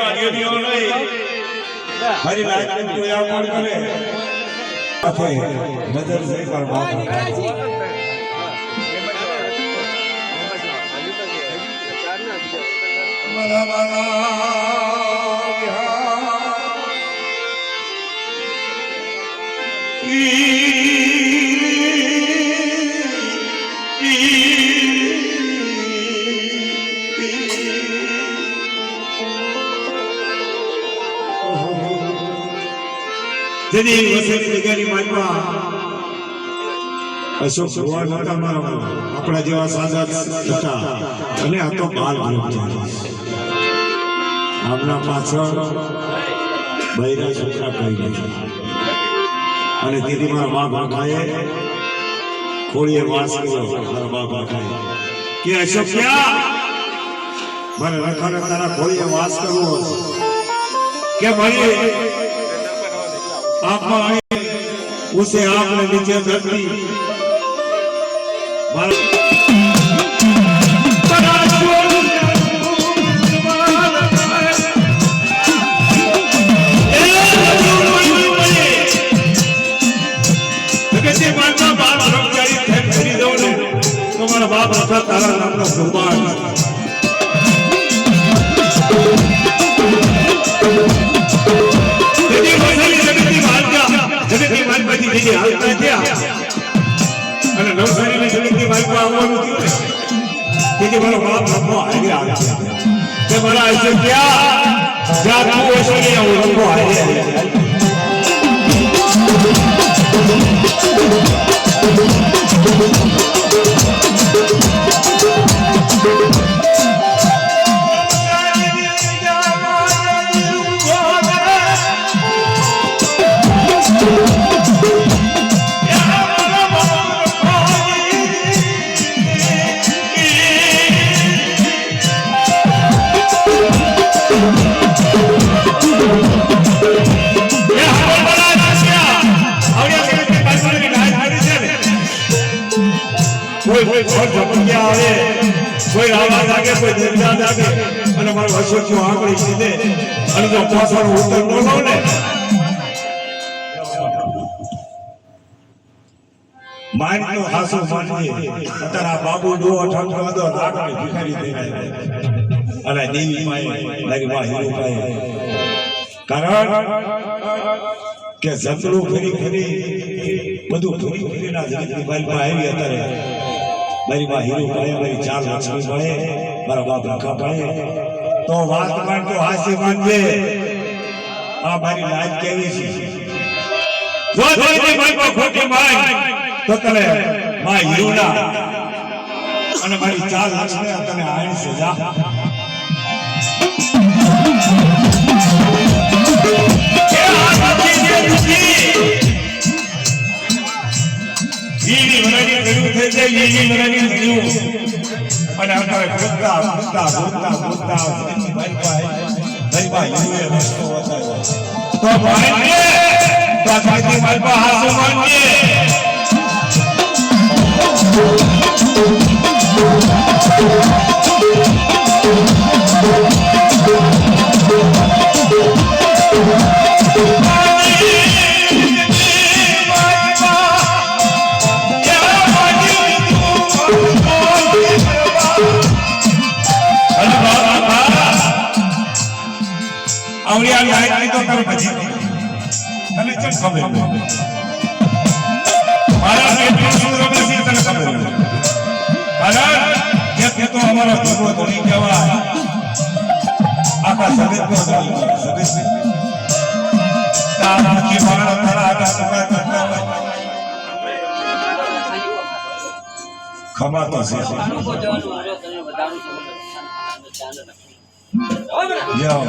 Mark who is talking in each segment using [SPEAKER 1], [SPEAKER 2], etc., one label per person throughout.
[SPEAKER 1] વાડીઓ નહીં મારી લાઈફ કોઈ આવડ કરે ઓકે નજર સે પર બાપ જેની વસત જગ્યાની માલમાં અશોક ભગવાન હતા મારા આપણા જેવા સાદા હતા અને આ તો બાલ આમના પાછળ બૈરા છોકરા કહી ગયા અને દીદી મારા બા ભાખાએ ખોળીએ વાસ કર્યો મારા બા ભાખાએ કે અશોક ક્યાં મારે રખાને તારા ખોળીએ વાસ કરવો કે મારી आप आए उसे आपने नीचे धरती तुम्हारा बाप रखा तारा नाम का भगवान જગતની માલમાંથી જે હાલતા ગયા અને નવસારીની જગતની માલમાં આવવાનું થયું તેથી મારો બાપ રમવો હારે આવ્યા તે મારા હશે ક્યાં જ્યાં તું હશે ને હું રમવો હારે કોઈ રાવા લાગે કોઈ દરજા લાગે અને મારો અશોક જો આંગળી સીધે અને જો પાછળ ઉત્તર બોલો ને માન તો હાસો માનજે અત્યારે આ બાબુ ડો ઠાઠો હતો લાગણી ભિખારી થઈ ગયા અને દેવી માએ મારી માં હીરો પાએ કારણ કે જતરું ફરી ફરી બધું ફરી ફરીના જગતની બાલમાં આવી અત્યારે મારી માં હીરો પાએ મારી ચાર લક્ષ્મી પાએ મારા બાપ રખા પાએ તો વાત માન તો હાસી માનજે આ મારી લાઈફ કેવી છે જો જોઈ મારી ખોટી માય તો તને માં હીરોના અને મારી ચાર લક્ષ્મી તને આણી છે જા કે આ સાચી છે વીરી વરાની કર્યું થઈ છે વીરી વરાની કર્યું અને આપણે ભૂતતા ભૂતતા ભૂતતા ભૂતતા મારી પાસે હીરોએ રસ્તો બતાવ્યો તો માનજે તો સાચી મારી પાસે હાસો માનજે આવડિયા લાઈટ તો કર પછી તને ચમ ખબર મારા પેટમાં શું રમે છે તને ખબર કારણ કે તો અમારો ભગવો ધણી કહેવાય આખા જગતનો ધણી જગત તારા કે મારા તારા આખા ટુકડા કરતા ખમા તો છે યો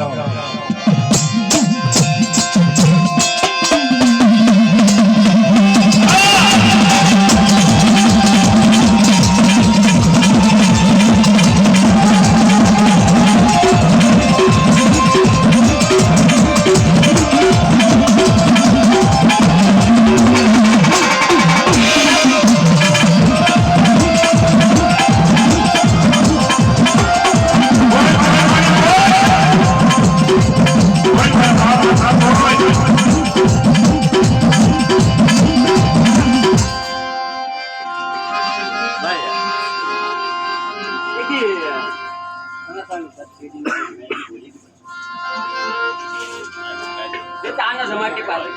[SPEAKER 2] માના જમાટી પાસે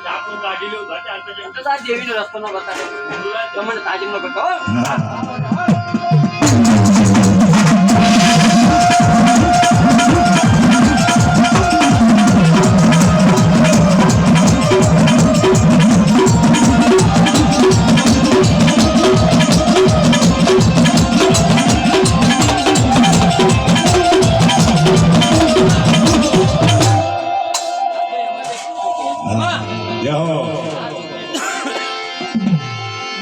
[SPEAKER 3] આપણું ગાડી લો ગાતા
[SPEAKER 2] તો તાર દેવીનો રસ્તો ન બતાવે તમને તાજીમનો બતાવો
[SPEAKER 1] યહો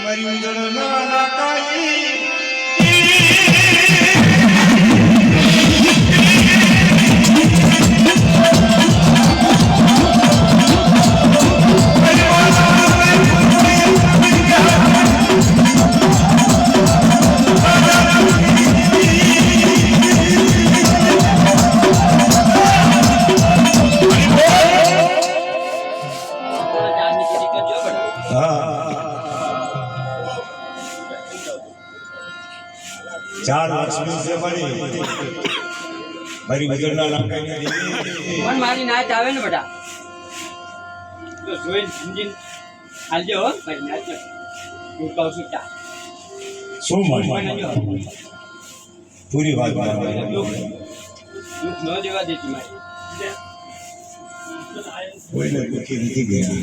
[SPEAKER 1] મારી ઉજળ ના કાઈ चार लक्ष्मी से बड़ी गुजरना लंका की देवी
[SPEAKER 2] પણ મારી નાચ આવે ને બેટા તો જોઈને સમજીને હાલજો હો મારી નાચ હું કહું છું ચા
[SPEAKER 1] શું મારી
[SPEAKER 2] બનાવજો
[SPEAKER 1] પૂરી વાત
[SPEAKER 2] દુઃખ ન દેવા દેતી મારી
[SPEAKER 1] કોઈને દુખી નથી ગયા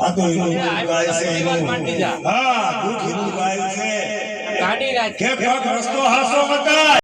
[SPEAKER 1] આ તો એનું ગાય છે હા દુખી નું ગાય છે
[SPEAKER 2] ગાડી રાજ
[SPEAKER 1] કે રસ્તો હાસો બતાય